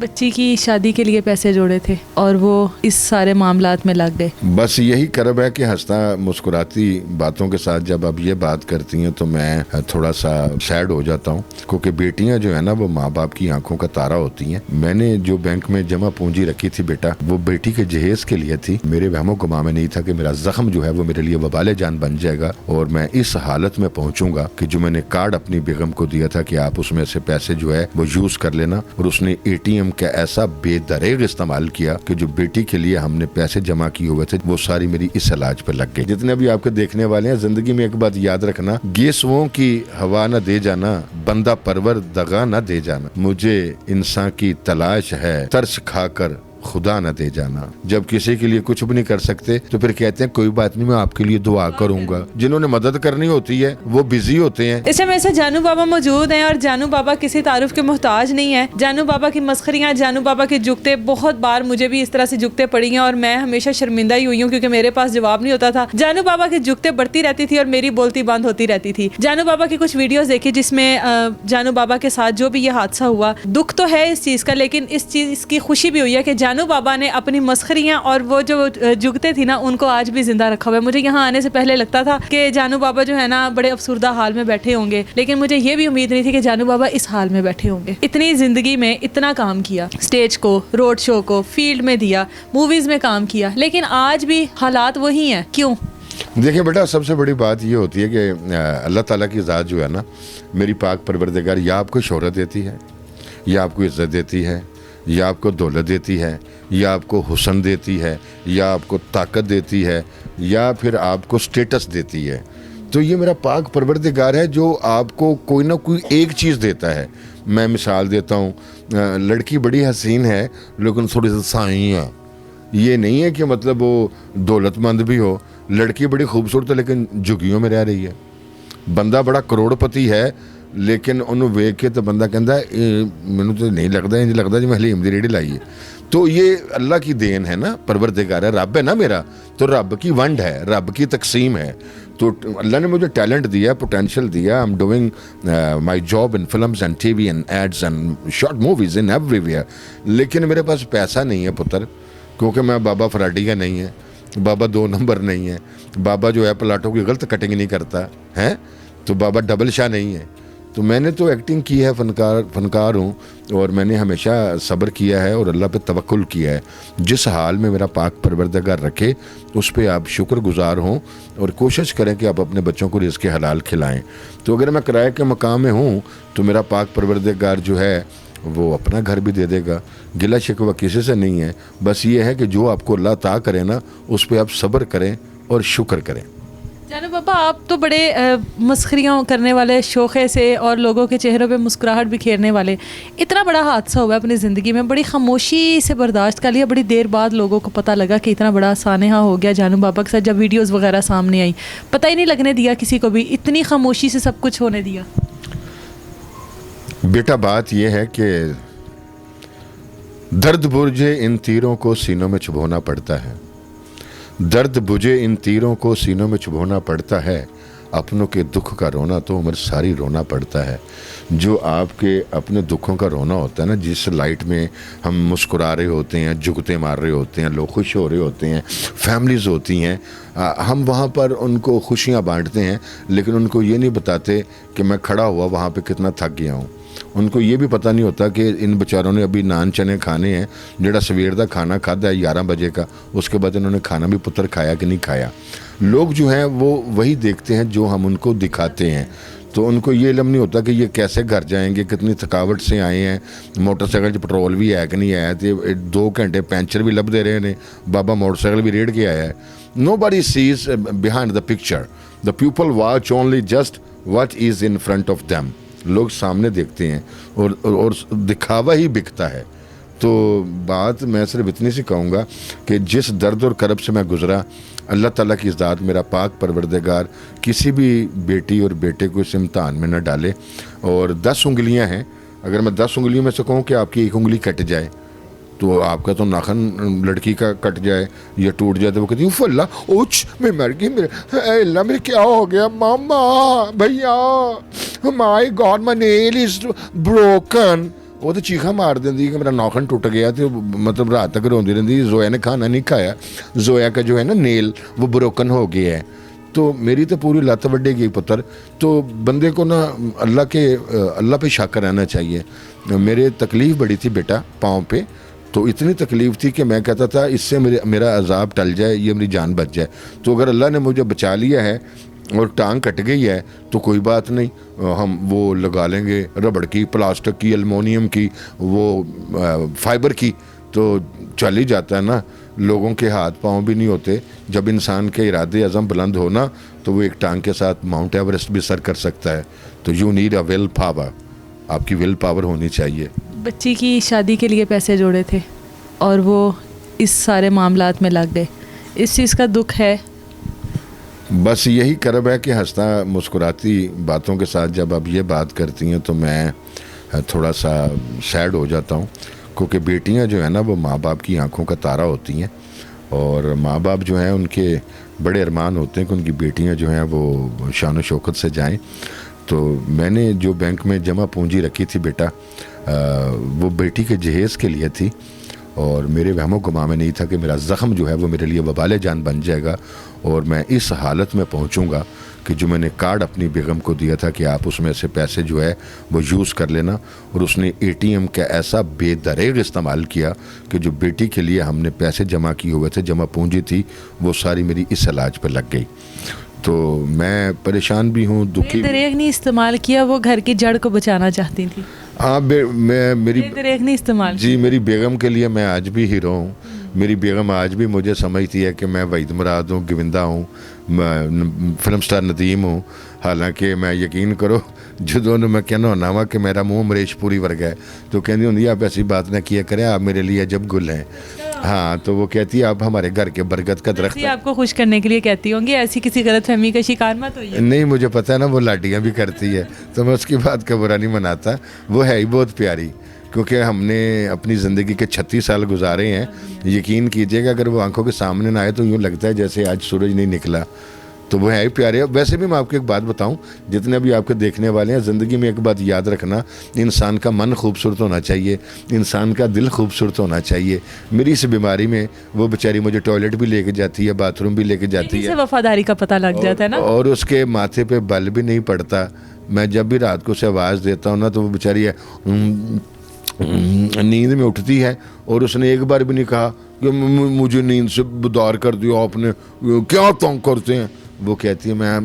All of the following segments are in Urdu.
بچی کی شادی کے لیے پیسے جوڑے تھے اور وہ اس سارے معاملات میں لگ گئے. بس یہی کرب ہے کہ ہنستا مسکراتی باتوں کے ساتھ جب آپ یہ بات کرتی ہیں تو میں تھوڑا سا سیڈ ہو جاتا ہوں، کیونکہ بیٹیاں جو ہے نا وہ ماں باپ کی آنکھوں کا تارا ہوتی ہیں. میں نے جو بینک میں جمع پونجی رکھی تھی بیٹا، وہ بیٹی کے جہیز کے لیے تھی. میرے وہم و گمان میں نہیں تھا کہ میرا زخم جو ہے وہ میرے لیے وبال جان بن جائے گا اور میں اس حالت میں پہنچوں گا کہ جو میں نے کارڈ اپنی بیگم کو دیا تھا کہ آپ اس میں سے پیسے جو ہے وہ یوز کر لینا، اور اس نے اے ٹی ایم کا ایسا بے دریغ استعمال کیا کہ جو بیٹی کے لیے ہم نے پیسے جمع کیے ہوئے تھے وہ ساری میری اس علاج پہ لگ گئی. جتنے بھی آپ کے دیکھنے والے ہیں، زندگی میں ایک بات یاد رکھنا، گیسوؤں کی ہوا نہ دے جانا، بندہ پرور دغا نہ دے جانا، مجھے انسان کی تلاش ہے ترس کھا کر خدا نہ دے جانا. جب کسی کے لیے کچھ بھی نہیں کر سکتے تو پھر کہتے ہیں کوئی بات نہیں، میں آپ کے لیے دعا کروں گا. جنہوں نے مدد کرنی ہوتی ہے وہ بزی ہوتے ہیں. اس میں سے جانو بابا موجود ہیں اور جانو بابا کسی تعارف کے محتاج نہیں ہے. جانو بابا کی مسخریاں، جانو بابا کے جگتے، بہت بار مجھے بھی اس طرح سے جگتے پڑی ہیں اور میں ہمیشہ شرمندہ ہی ہوئی ہوں کیونکہ میرے پاس جواب نہیں ہوتا تھا. جانو بابا کے جگتے بڑھتی رہتی تھی اور میری بولتی بند ہوتی رہتی تھی. جانو بابا کی کچھ ویڈیوز دیکھی جس میں جانو بابا کے ساتھ جو بھی یہ حادثہ ہوا، دکھ تو ہے اس چیز کا، لیکن اس چیز کی خوشی بھی ہوئی ہے کہ جانو بابا نے اپنی مسخریاں اور وہ جو جگتے تھی نا ان کو آج بھی زندہ رکھا ہوا ہے. مجھے یہاں آنے سے پہلے لگتا تھا کہ جانو بابا جو ہے نا بڑے افسردہ حال میں بیٹھے ہوں گے، لیکن مجھے یہ بھی امید نہیں تھی کہ جانو بابا اس حال میں بیٹھے ہوں گے. اتنی زندگی میں اتنا کام کیا، اسٹیج کو، روڈ شو کو، فیلڈ میں دیا، موویز میں کام کیا، لیکن آج بھی حالات وہی ہیں. کیوں؟ دیکھیں بیٹا، سب سے بڑی بات یہ ہوتی ہے کہ اللہ تعالیٰ کی ذات جو ہے نا، میری پاک پروردگار، یا آپ کو شہرت دیتی ہے، یا آپ کو عزت دیتی ہے، یا آپ کو دولت دیتی ہے، یا آپ کو حسن دیتی ہے، یا آپ کو طاقت دیتی ہے، یا پھر آپ کو سٹیٹس دیتی ہے. تو یہ میرا پاک پروردگار ہے جو آپ کو کوئی نہ کوئی ایک چیز دیتا ہے. میں مثال دیتا ہوں، لڑکی بڑی حسین ہے لیکن تھوڑی سی سائیں ہے. یہ نہیں ہے کہ مطلب وہ دولت مند بھی ہو. لڑکی بڑی خوبصورت ہے لیکن جھگیوں میں رہ رہی ہے. بندہ بڑا کروڑ پتی ہے لیکن انہوں ویک کے تو بندہ کہتا ہے مجھے تو نہیں لگتا، انج لگتا جی میں حلیم دی ریڑھی لائی ہے. تو یہ اللہ کی دین ہے نا، پروردگار ہے، رب ہے نا میرا، تو رب کی ونڈ ہے، رب کی تقسیم ہے. تو اللہ نے مجھے ٹیلنٹ دیا، پوٹینشیل دیا. I am doing my job in films and TV and ads and short movies in everywhere. لیکن میرے پاس پیسہ نہیں ہے پتر، کیونکہ میں بابا فراڈی کا نہیں ہے، بابا 2 نمبر نہیں ہے، بابا جو ہے پلاٹوں کی غلط کٹنگ نہیں کرتا ہے، تو بابا ڈبل شاہ نہیں ہے. تو میں نے تو ایکٹنگ کی ہے، فنکار ہوں، اور میں نے ہمیشہ صبر کیا ہے اور اللہ پہ توکل کیا ہے. جس حال میں میرا پاک پروردگار رکھے اس پہ آپ شکر گزار ہوں اور کوشش کریں کہ آپ اپنے بچوں کو رزق حلال کھلائیں. تو اگر میں کرائے کے مقام میں ہوں تو میرا پاک پروردگار جو ہے وہ اپنا گھر بھی دے دے گا. گلہ شکوہ کسی سے نہیں ہے، بس یہ ہے کہ جو آپ کو اللہ عطا کرے نا اس پہ آپ صبر کریں اور شکر کریں. جانو بابا، آپ تو بڑے مسخریاں کرنے والے، شوخے سے اور لوگوں کے چہروں پہ مسکراہٹ بکھیرنے والے. اتنا بڑا حادثہ ہوا ہے اپنی زندگی میں، بڑی خاموشی سے برداشت کر لیا. بڑی دیر بعد لوگوں کو پتہ لگا کہ اتنا بڑا سانحہ ہو گیا جانو بابا کے ساتھ. جب ویڈیوز وغیرہ سامنے آئی پتہ ہی نہیں لگنے دیا کسی کو بھی، اتنی خاموشی سے سب کچھ ہونے دیا. بیٹا بات یہ ہے کہ درد برجے ان تیروں کو سینوں میں چبھونا پڑتا ہے، درد بجھے ان تیروں کو سینوں میں چبھونا پڑتا ہے، اپنوں کے دکھ کا رونا تو عمر ساری رونا پڑتا ہے. جو آپ کے اپنے دکھوں کا رونا ہوتا ہے نا، جس لائٹ میں ہم مسکرا رہے ہوتے ہیں، جگتے مار رہے ہوتے ہیں، لوگ خوش ہو رہے ہوتے ہیں، فیملیز ہوتی ہیں، ہم وہاں پر ان کو خوشیاں بانٹتے ہیں، لیکن ان کو یہ نہیں بتاتے کہ میں کھڑا ہوا وہاں پہ کتنا تھک گیا ہوں. ان کو یہ بھی پتہ نہیں ہوتا کہ ان بیچاروں نے ابھی نان چنے کھانے ہیں، جڑا سویر دا کھانا کھادا ہے 11 بجے کا، اس کے بعد انہوں نے کھانا بھی پتر کھایا کہ نہیں کھایا. لوگ جو ہیں وہ وہی دیکھتے ہیں جو ہم ان کو دکھاتے ہیں. تو ان کو یہ علم نہیں ہوتا کہ یہ کیسے گھر جائیں گے، کتنی تھکاوٹ سے آئے ہیں، موٹر سائیکل پٹرول بھی ہے کہ نہیں آیا، 2 گھنٹے پینچر بھی لب دے رہے ہیں، بابا موٹر سائیکل بھی ریڑھ کے آیا ہے. Nobody sees behind the picture. The people watch only just what is in front of them. لوگ سامنے دیکھتے ہیں اور دکھاوا ہی بکتا ہے. تو بات میں صرف اتنی سی کہوں گا کہ جس درد اور کرب سے میں گزرا، اللہ تعالیٰ کی ذات میرا پاک پروردگار کسی بھی بیٹی اور بیٹے کو اس امتحان میں نہ ڈالے. اور 10 انگلیاں ہیں، اگر میں 10 انگلیوں میں سے کہوں کہ آپ کی ایک انگلی کٹ جائے تو آپ کا تو ناخن لڑکی کا کٹ جائے یا ٹوٹ جائے تو وہ کہتی ہے اللہ اوچ میں مر گئی، اے اللہ میرے کیا ہو گیا، ماما بھیا مائی God my Nile is broken. وہ تو چیخا مار دینی کہ میرا ناخن ٹوٹ گیا تو مطلب رات تک روندی رہتی زویا نے کھانا نہیں کھایا, زویا کا جو ہے نا نیل وہ بروکن ہو گیا ہے, تو میری تو پوری لت وڈے گئی پتر. تو بندے کو نا اللہ پہ شک رہنا چاہیے. میرے تکلیف بڑی تھی بیٹا پاؤں پہ, تو اتنی تکلیف تھی کہ میں کہتا تھا اس سے میرا عذاب ٹل جائے, یہ میری جان بچ جائے. تو اگر اللہ نے مجھے بچا لیا ہے اور ٹانگ کٹ گئی ہے تو کوئی بات نہیں, ہم وہ لگا لیں گے ربڑ کی, پلاسٹک کی, المونیم کی, وہ فائبر کی, تو چل ہی جاتا ہے نا. لوگوں کے ہاتھ پاؤں بھی نہیں ہوتے. جب انسان کے ارادے عزم بلند ہونا تو وہ ایک ٹانگ کے ساتھ ماؤنٹ ایوریسٹ بھی سر کر سکتا ہے. تو you need a will power, آپ کی ول پاور ہونی چاہیے. بچی کی شادی کے لیے پیسے جوڑے تھے اور وہ اس سارے معاملات میں لگ گئے, اس چیز کا دکھ ہے. بس یہی کرب ہے کہ ہنستا مسکراتی باتوں کے ساتھ جب آپ یہ بات کرتی ہیں تو میں تھوڑا سا سیڈ ہو جاتا ہوں, کیونکہ بیٹیاں جو ہیں نا وہ ماں باپ کی آنکھوں کا تارا ہوتی ہیں, اور ماں باپ جو ہیں ان کے بڑے ارمان ہوتے ہیں کہ ان کی بیٹیاں جو ہیں وہ شان و شوکت سے جائیں. تو میں نے جو بینک میں جمع پونجی رکھی تھی بیٹا, وہ بیٹی کے جہیز کے لیے تھی, اور میرے وہم و گما میں نہیں تھا کہ میرا زخم جو ہے وہ میرے لیے وبال جان بن جائے گا, اور میں اس حالت میں پہنچوں گا کہ جو میں نے کارڈ اپنی بیگم کو دیا تھا کہ آپ اس میں سے پیسے جو ہے وہ یوز کر لینا, اور اس نے ATM کا ایسا بے دریغ استعمال کیا کہ جو بیٹی کے لیے ہم نے پیسے جمع کیے ہوئے تھے, جمع پونجی تھی, وہ ساری میری اس علاج پہ لگ گئی. تو میں پریشان بھی ہوں, دکھی. دریغ نہیں استعمال کیا, وہ گھر کی جڑ کو بچانا چاہتی تھی. ہاں میری دریغ نہیں استعمال. جی میری بیگم کے لیے میں آج بھی ہیرو ہوں. میری بیگم آج بھی مجھے سمجھتی ہے کہ میں وحید مراد ہوں, گوندہ ہوں, فلم سٹار ندیم ہوں. حالانکہ میں یقین کرو جدوں میں کہنا ہونا وا کہ میرا منہ مریش پوری ورگا ہے, تو کہنی ہوندی آپ ایسی بات نہ کیا کریں, آپ میرے لیے جب گل ہیں. ہاں تو وہ کہتی ہے آپ ہمارے گھر کے برکت کا درخت. آپ کو خوش کرنے کے لیے کہتی ہوں گی, ایسی کسی غلط فہمی کا شکار مت ہوئیے. نہیں مجھے پتہ ہے نا وہ لاڈیاں بھی کرتی ہے, تو میں اس کی بات کا برا نہیں مناتا. وہ ہے ہی بہت پیاری, کیونکہ ہم نے اپنی زندگی کے 36 سال گزارے ہیں. یقین کیجئے گا اگر وہ آنکھوں کے سامنے نہ آئے تو یوں لگتا ہے جیسے آج سورج نہیں نکلا. تو وہ ہے ہی پیارے. ویسے بھی میں آپ کو ایک بات بتاؤں, جتنے بھی آپ کے دیکھنے والے ہیں, زندگی میں ایک بات یاد رکھنا, انسان کا من خوبصورت ہونا چاہیے, انسان کا دل خوبصورت ہونا چاہیے. میری اس بیماری میں وہ بیچاری مجھے ٹوائلٹ بھی لے کے جاتی ہے, باتھ روم بھی لے کے جاتی ہے, وفاداری کا پتہ لگ جاتا ہے نا, اور اس کے ماتھے پہ بل بھی نہیں پڑتا. میں جب بھی رات کو اسے آواز دیتا ہوں نا تو وہ بیچاری نیند میں اٹھتی ہے, اور اس نے ایک بار بھی نہیں کہا کہ مجھے نیند سے بیدار کر دیا آپ نے, کیا تنگ کرتے ہیں. وہ کہتی ہے میں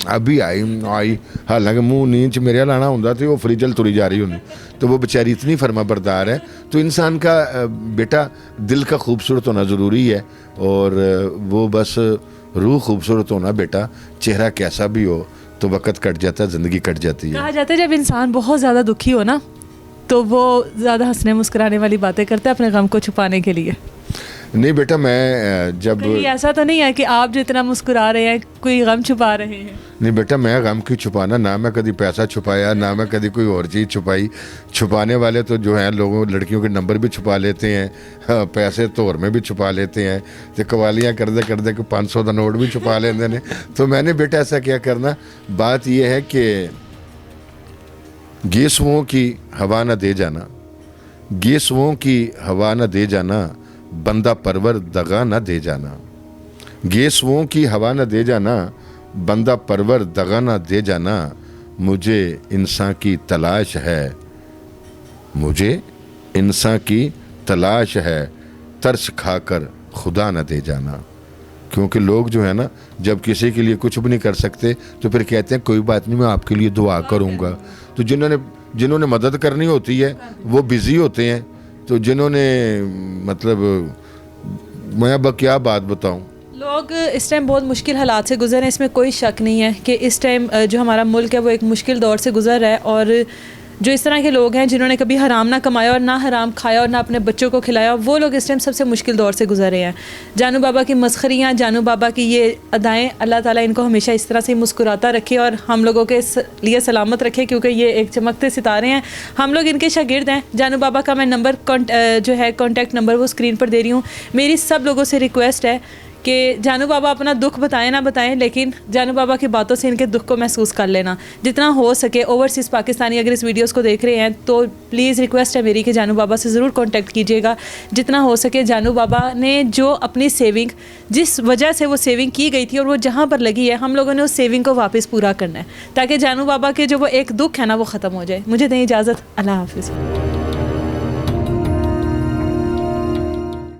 ابھی آئی, حالانکہ منہ نیند میرے لانا ہوں تو وہ فریجل تری جا رہی ہوں. تو وہ بیچاری اتنی فرما بردار ہے. تو انسان کا بیٹا دل کا خوبصورت ہونا ضروری ہے, اور وہ بس روح خوبصورت ہونا بیٹا, چہرہ کیسا بھی ہو تو وقت کٹ جاتا ہے, زندگی کٹ جاتی ہے. کہا جاتا ہے جب انسان بہت زیادہ دکھی ہو نا تو وہ زیادہ ہنسنے مسکرانے والی باتیں کرتا ہے اپنے غم کو چھپانے کے لیے. نہیں بیٹا میں جب ایسا تو نہیں ہے کہ آپ جتنا مسکرا رہے ہیں کوئی غم چھپا رہے ہیں. نہیں بیٹا میں غم کی چھپانا, نہ میں کبھی پیسہ چھپایا, نہ میں کبھی کوئی اور چیز چھپائی. چھپانے والے تو جو ہیں لڑکیوں کے نمبر بھی چھپا لیتے ہیں, پیسے توڑ میں بھی چھپا لیتے ہیں, تو قوالیاں کردے کہ 500 کا نوٹ بھی چھپا لیتے ہیں. تو میں نے بیٹا ایسا کیا کرنا. بات یہ ہے کہ گیسوؤں کی ہوا نہ دے جانا, گیسوؤں کی ہوا نہ دے جانا, بندہ پرور دغا نہ دے جانا. گیسوؤں کی ہوا نہ دے جانا, بندہ پرور دغا نہ دے جانا. مجھے انسان کی تلاش ہے, مجھے انسان کی تلاش ہے, ترس کھا کر خدا نہ دے جانا. کیونکہ لوگ جو ہے نا جب کسی کے لیے کچھ بھی نہیں کر سکتے تو پھر کہتے ہیں کوئی بات نہیں میں آپ کے لیے دعا کروں گا. تو جنہوں نے مدد کرنی ہوتی ہے وہ بزی ہوتے ہیں. تو جنہوں نے مطلب میں اب کیا بات بتاؤں, لوگ اس ٹائم بہت مشکل حالات سے گزر رہے ہیں, اس میں کوئی شک نہیں ہے کہ اس ٹائم جو ہمارا ملک ہے وہ ایک مشکل دور سے گزر رہا ہے. اور جو اس طرح کے لوگ ہیں جنہوں نے کبھی حرام نہ کمایا اور نہ حرام کھایا اور نہ اپنے بچوں کو کھلایا, وہ لوگ اس ٹائم سب سے مشکل دور سے گزر رہے ہیں. جانو بابا کی مسخریاں, جانو بابا کی یہ ادائیں, اللہ تعالیٰ ان کو ہمیشہ اس طرح سے مسکراتا رکھے اور ہم لوگوں کے لیے سلامت رکھے, کیونکہ یہ ایک چمکتے ستارے ہیں. ہم لوگ ان کے شاگرد ہیں. جانو بابا کا میں نمبر جو ہے کانٹیکٹ نمبر وہ اسکرین پر دے رہی ہوں. میری سب لوگوں سے ریکویسٹ ہے کہ جانو بابا اپنا دکھ بتائیں نہ بتائیں لیکن جانو بابا کی باتوں سے ان کے دکھ کو محسوس کر لینا جتنا ہو سکے. اوورسیز پاکستانی اگر اس ویڈیوز کو دیکھ رہے ہیں تو پلیز ریکویسٹ ہے میری کہ جانو بابا سے ضرور کانٹیکٹ کیجیے گا. جتنا ہو سکے جانو بابا نے جو اپنی سیونگ جس وجہ سے وہ سیونگ کی گئی تھی اور وہ جہاں پر لگی ہے ہم لوگوں نے اس سیونگ کو واپس پورا کرنا ہے تاکہ جانو بابا کے جو وہ ایک دکھ ہے نا وہ ختم ہو جائے. مجھے دیں اجازت. اللہ حافظ.